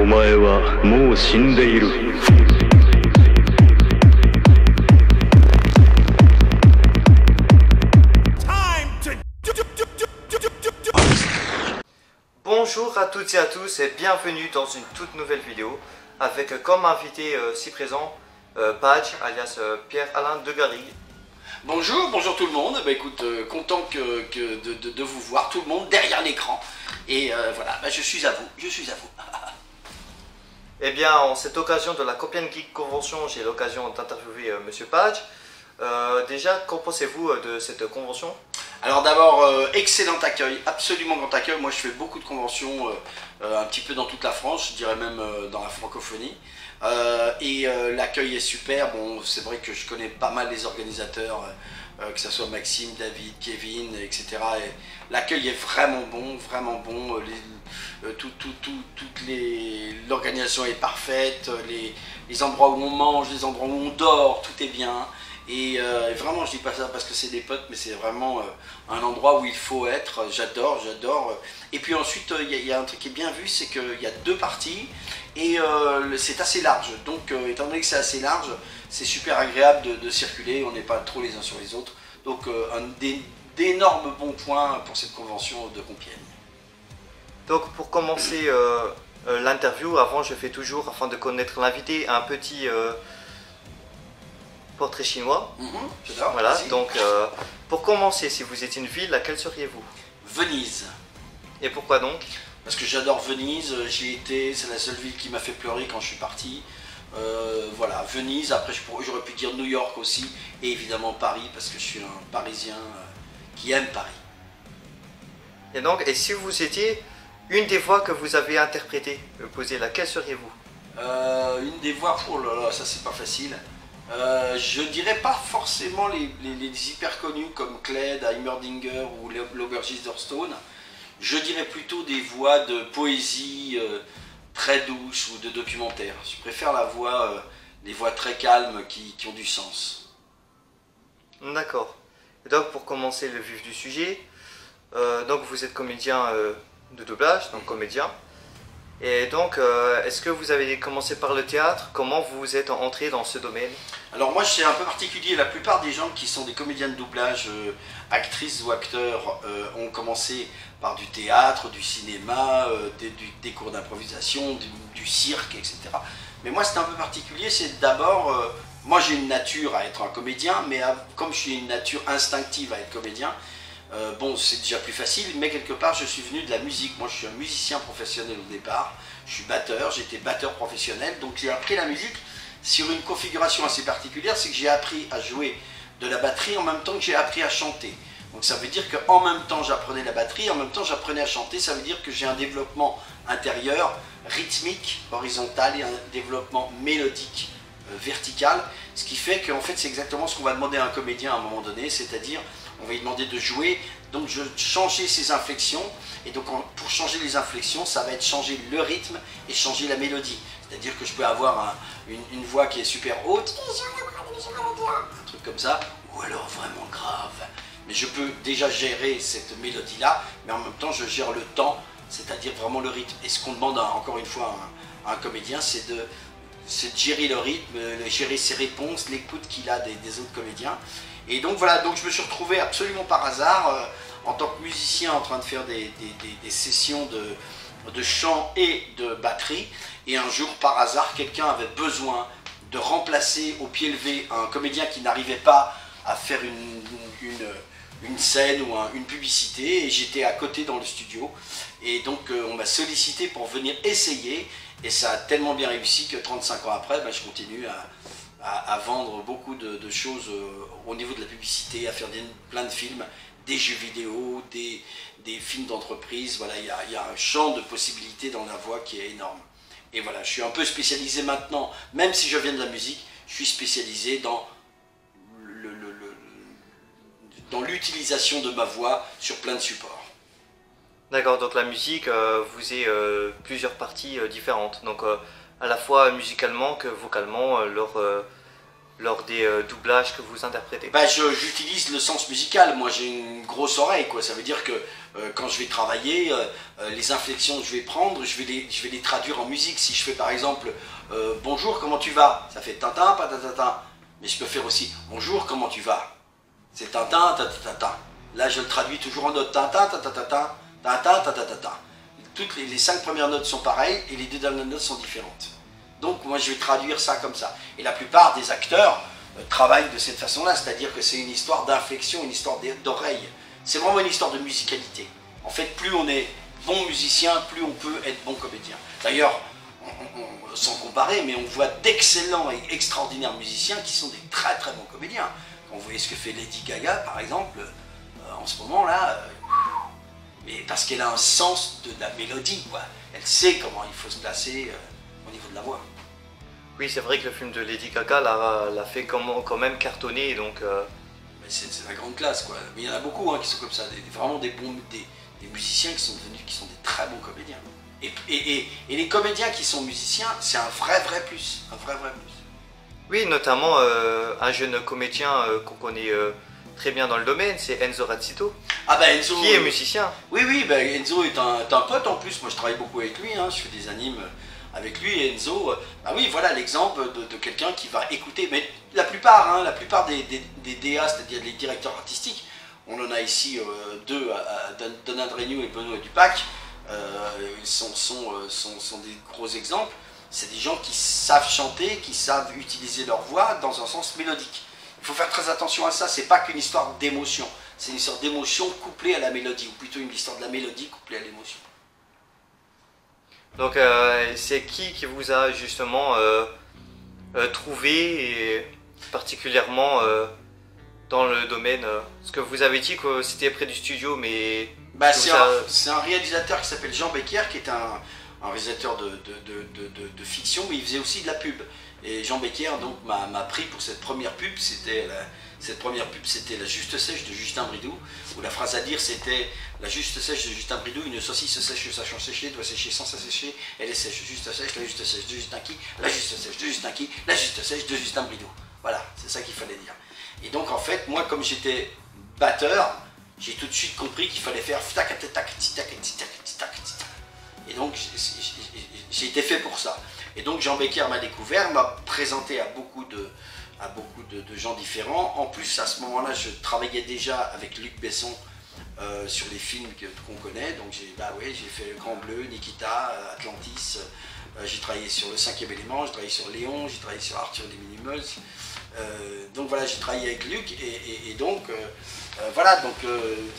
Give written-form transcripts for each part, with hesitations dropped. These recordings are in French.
お前はもう死んでいる。Bonjour à toutes et à tous et bienvenue dans une toute nouvelle vidéo avec comme invité si présent Padge alias Pierre-Alain Degarrigue. Bonjour, bonjour tout le monde. Bah écoute, content de vous voir tout le monde derrière l'écran. Et voilà, bah, je suis à vous, je suis à vous. Eh bien, en cette occasion de la Copian Geek Convention, j'ai l'occasion d'interviewer Monsieur Padge. Déjà, qu'en pensez-vous de cette convention? Alors d'abord, excellent accueil, absolument grand accueil. Moi je fais beaucoup de conventions, un petit peu dans toute la France, je dirais même dans la francophonie. L'accueil est super. Bon, c'est vrai que je connais pas mal les organisateurs, que ce soit Maxime, David, Kevin, etc. L'accueil est vraiment bon, vraiment bon. L'organisation est parfaite, les endroits où on mange, les endroits où on dort, tout est bien. Et vraiment, je dis pas ça parce que c'est des potes, mais c'est vraiment un endroit où il faut être. J'adore, j'adore. Et puis ensuite, il y a un truc qui est bien vu, c'est qu'il y a deux parties et c'est assez large. Donc, étant donné que c'est assez large, c'est super agréable de circuler. On n'est pas trop les uns sur les autres. Donc, d'énormes bons points pour cette convention de Compiègne. Donc, pour commencer l'interview, avant, je fais toujours, afin de connaître l'invité, un petit portrait chinois. J'adore. Voilà, donc pour commencer, si vous étiez une ville, laquelle seriez-vous? Venise. Et pourquoi donc? Parce que j'adore Venise, j'y étais, c'est la seule ville qui m'a fait pleurer quand je suis parti. Voilà, Venise, après j'aurais pu dire New York aussi, et évidemment Paris, parce que je suis un Parisien qui aime Paris. Et donc, et si vous étiez une des voix que vous avez interprétées, posez laquelle seriez-vous? Une des voix, oh là là, ça c'est pas facile. Je dirais pas forcément les hyper connus comme Cled, Heimerdinger ou l'aubergiste d'Hearthstone. Je dirais plutôt des voix de poésie très douces ou de documentaire. Je préfère la voix, des voix très calmes qui ont du sens. D'accord. Donc pour commencer le vif du sujet, donc vous êtes comédien de doublage, donc comédien. Et donc, est-ce que vous avez commencé par le théâtre? Comment vous êtes entré dans ce domaine? Alors moi, c'est un peu particulier. La plupart des gens qui sont des comédiens de doublage, actrices ou acteurs, ont commencé par du théâtre, du cinéma, des cours d'improvisation, du cirque, etc. Mais moi, c'est un peu particulier. C'est d'abord, moi j'ai une nature à être un comédien, mais comme je suis une nature instinctive à être comédien, bon, c'est déjà plus facile, mais quelque part, je suis venu de la musique. Moi, je suis un musicien professionnel au départ. Je suis batteur, j'étais batteur professionnel. Donc, j'ai appris la musique sur une configuration assez particulière. C'est que j'ai appris à jouer de la batterie en même temps que j'ai appris à chanter. Donc, ça veut dire qu'en même temps, j'apprenais la batterie, en même temps, j'apprenais à chanter. Ça veut dire que j'ai un développement intérieur, rythmique, horizontal et un développement mélodique, vertical. Ce qui fait qu'en fait, c'est exactement ce qu'on va demander à un comédien à un moment donné, c'est-à-dire on va lui demander de jouer, donc je changer ses inflexions, et donc pour changer les inflexions, ça va être changer le rythme et changer la mélodie. C'est-à-dire que je peux avoir une voix qui est super haute, un truc comme ça, ou alors vraiment grave. Mais je peux déjà gérer cette mélodie-là, mais en même temps je gère le temps, c'est-à-dire vraiment le rythme. Et ce qu'on demande encore une fois à un comédien, c'est de gérer le rythme, gérer ses réponses, l'écoute qu'il a des autres comédiens. Et donc voilà, donc je me suis retrouvé absolument par hasard en tant que musicien en train de faire des sessions de chant et de batterie. Et un jour, par hasard, quelqu'un avait besoin de remplacer au pied levé un comédien qui n'arrivait pas à faire une scène ou une publicité. Et j'étais à côté dans le studio. Et donc on m'a sollicité pour venir essayer. Et ça a tellement bien réussi que 35 ans après, ben, je continue à vendre beaucoup de choses au niveau de la publicité, à faire plein de films, des jeux vidéo, des films d'entreprise. Voilà, il y a un champ de possibilités dans la voix qui est énorme. Et voilà, je suis un peu spécialisé maintenant, même si je viens de la musique, je suis spécialisé dans l'utilisation de ma voix sur plein de supports. D'accord, donc la musique, vous avez plusieurs parties différentes. Donc à la fois musicalement que vocalement, lors des doublages que vous interprétez? Bah, j'utilise le sens musical. Moi, j'ai une grosse oreille, quoi. Ça veut dire que quand je vais travailler, les inflexions que je vais prendre, je vais les traduire en musique. Si je fais par exemple bonjour, comment tu vas? Ça fait tintin, patatatin. Mais je peux faire aussi bonjour, comment tu vas? C'est tintin, tatatata. Là, je le traduis toujours en notes. Tintin, tatatata, tintin, tatatata. Toutes les 5 premières notes sont pareilles et les 2 dernières notes sont différentes. Donc moi je vais traduire ça comme ça. Et la plupart des acteurs travaillent de cette façon-là, c'est-à-dire que c'est une histoire d'inflexion, une histoire d'oreille. C'est vraiment une histoire de musicalité. En fait, plus on est bon musicien, plus on peut être bon comédien. D'ailleurs, sans comparer, mais on voit d'excellents et extraordinaires musiciens qui sont des très très bons comédiens. Quand vous voyez ce que fait Lady Gaga, par exemple, en ce moment-là, mais parce qu'elle a un sens de la mélodie, quoi. Elle sait comment il faut se placer au niveau de la voix. Oui, c'est vrai que le film de Lady Gaga l'a fait quand même cartonner, donc... Mais c'est la grande classe, quoi. Mais il y en a beaucoup hein, qui sont comme ça, vraiment des musiciens qui sont des très bons comédiens. Et les comédiens qui sont musiciens, c'est un vrai plus, un vrai plus. Oui, notamment un jeune comédien qu'on connaît très bien dans le domaine, c'est Enzo Razzito. Ah bah Enzo... Qui est musicien. Oui, bah Enzo est un pote en plus, moi je travaille beaucoup avec lui, hein, je fais des animes avec lui et Enzo. Bah oui, voilà l'exemple de quelqu'un qui va écouter, mais la plupart des DA, c'est-à-dire les directeurs artistiques, on en a ici deux, Donald Renew et Benoît Dupac, sont des gros exemples. C'est des gens qui savent chanter, qui savent utiliser leur voix dans un sens mélodique. Il faut faire très attention à ça, c'est pas qu'une histoire d'émotion, c'est une histoire d'émotion couplée à la mélodie, ou plutôt une histoire de la mélodie couplée à l'émotion. Donc c'est qui vous a justement trouvé, et particulièrement dans le domaine parce que vous avez dit que c'était près du studio, mais... Bah, c'est un réalisateur qui s'appelle Jean Becker, qui est un réalisateur de fiction, mais il faisait aussi de la pub. Et Jean Becker donc m'a pris pour cette première pub. C'était La Juste Sèche de Justin Bridou, où la phrase à dire c'était La Juste Sèche de Justin Bridou, une saucisse sèche sachant sécher, doit sécher sans s'assécher, elle est sèche, juste sèche, la juste sèche de Justin qui, la juste sèche de Justin qui, la juste sèche de Justin Bridou. Voilà, c'est ça qu'il fallait dire. Et donc en fait, moi comme j'étais batteur, j'ai tout de suite compris qu'il fallait faire tac tac tac tac tac. Et donc j'ai été fait pour ça. Et donc Jean Becker m'a découvert, m'a présenté à beaucoup de gens différents. En plus, à ce moment-là, je travaillais déjà avec Luc Besson sur les films qu'on connaît. Donc j'ai fait Le Grand Bleu, Nikita, Atlantis. J'ai travaillé sur Le 5e élément, j'ai travaillé sur Léon, j'ai travaillé sur Arthur les Minimeuses. Donc voilà, j'ai travaillé avec Luc et donc voilà, donc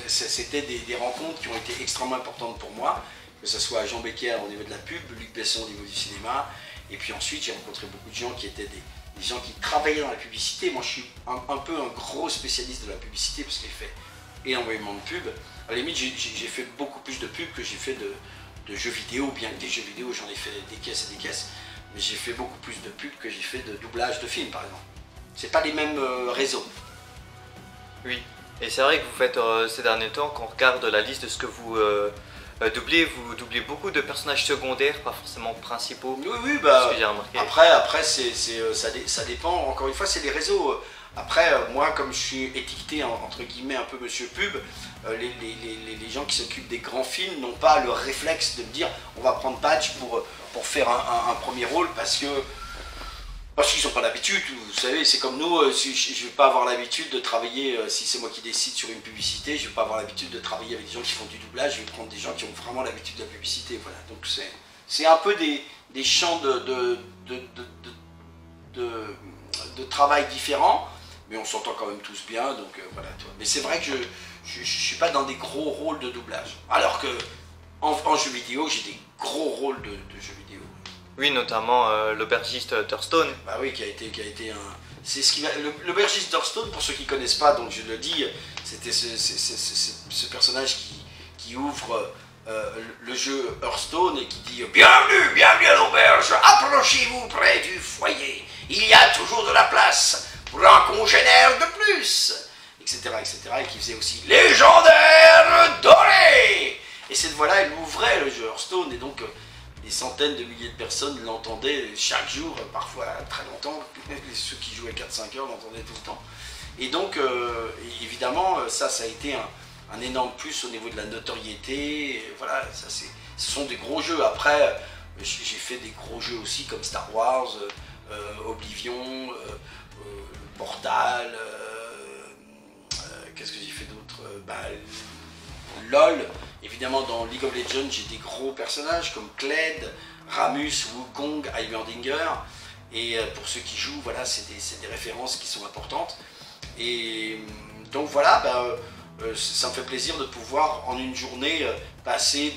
c'était des rencontres qui ont été extrêmement importantes pour moi, que ce soit Jean Becker au niveau de la pub, Luc Besson au niveau du cinéma, et puis ensuite j'ai rencontré beaucoup de gens qui étaient des gens qui travaillaient dans la publicité. Moi je suis un peu un gros spécialiste de la publicité parce que j'ai fait énormément de pubs. À la limite j'ai fait beaucoup plus de pubs que j'ai fait de jeux vidéo, bien que des jeux vidéo j'en ai fait des caisses et des caisses, mais j'ai fait beaucoup plus de pubs que j'ai fait de doublage de films par exemple. C'est pas les mêmes réseaux. Oui, et c'est vrai que vous faites ces derniers temps, quand on regarde la liste de ce que vous doublez beaucoup de personnages secondaires, pas forcément principaux. Oui, bah, j'ai remarqué. Après ça dépend, encore une fois, c'est les réseaux. Après, moi, comme je suis étiqueté entre guillemets un peu monsieur pub, les gens qui s'occupent des grands films n'ont pas le réflexe de me dire on va prendre Patch pour faire un premier rôle parce qu'ils n'ont pas l'habitude. Vous savez, c'est comme nous, si je ne vais pas avoir l'habitude de travailler, si c'est moi qui décide sur une publicité, je ne vais pas avoir l'habitude de travailler avec des gens qui font du doublage, je vais prendre des gens qui ont vraiment l'habitude de la publicité. Voilà. Donc c'est un peu des champs de travail différents, mais on s'entend quand même tous bien, donc voilà. Mais c'est vrai que je ne suis pas dans des gros rôles de doublage, alors que en jeu vidéo, j'ai des gros rôles de jeux vidéo. Oui, notamment l'aubergiste Thurstone. Bah oui, qui a été un... C'est ce qui l'aubergiste Thurstone, pour ceux qui ne connaissent pas, donc je le dis, c'était ce personnage qui ouvre le jeu Hearthstone et qui dit « Bienvenue à l'auberge, approchez-vous près du foyer, il y a toujours de la place pour un congénère de plus !» etc. et qui faisait aussi « Légendaire doré !» Et cette voix-là, elle ouvrait le jeu Hearthstone, et donc... des centaines de milliers de personnes l'entendaient chaque jour, parfois très longtemps. Ceux qui jouaient 4-5 heures l'entendaient tout le temps. Et donc, évidemment, ça a été un énorme plus au niveau de la notoriété. Et voilà, ce sont des gros jeux. Après, j'ai fait des gros jeux aussi comme Star Wars, Oblivion, Portal, qu'est-ce que j'ai fait d'autre, LOL. Évidemment, dans League of Legends, j'ai des gros personnages comme Kled, Ramus, Wukong, Heimerdinger. Et pour ceux qui jouent, voilà, c'est des références qui sont importantes. Et donc voilà, ça me fait plaisir de pouvoir en une journée passer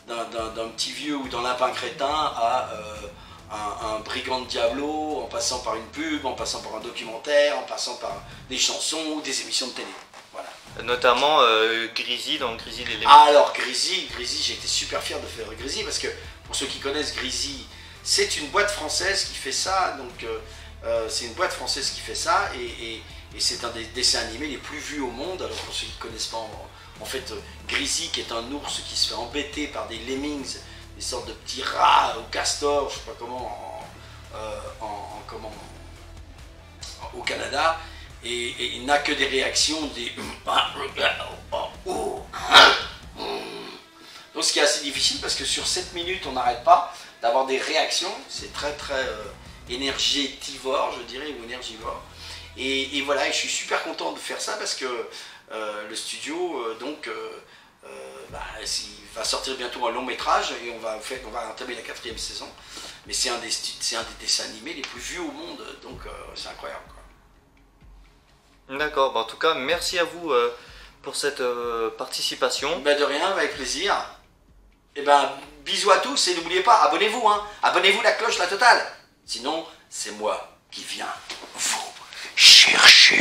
d'un petit vieux ou d'un lapin crétin à un brigand de Diablo, en passant par une pub, en passant par un documentaire, en passant par des chansons ou des émissions de télé. Voilà. Notamment Grisy, dans Grisy l'élément. Ah, alors Grisy, j'ai été super fier de faire Grisy parce que pour ceux qui connaissent Grisy, c'est une boîte française qui fait ça. Donc c'est une boîte française qui fait ça et c'est un des dessins animés les plus vus au monde. Alors pour ceux qui ne connaissent pas, en fait, Grisy, qui est un ours qui se fait embêter par des lemmings, des sortes de petits rats ou castors, je sais pas comment, au Canada, et il n'a que des réactions, des... Donc ce qui est assez difficile parce que sur 7 minutes on n'arrête pas d'avoir des réactions, c'est très énergétivore, je dirais, ou énergivore. Et voilà, et je suis super content de faire ça parce que le studio, il va sortir bientôt un long métrage et on va entamer la 4e saison. Mais c'est un des dessins animés les plus vus au monde, donc c'est incroyable, quoi. D'accord, en tout cas, merci à vous pour cette participation. De rien, avec plaisir. Et bisous à tous et n'oubliez pas, abonnez-vous, hein. Abonnez-vous, la cloche, la totale. Sinon, c'est moi qui viens vous chercher.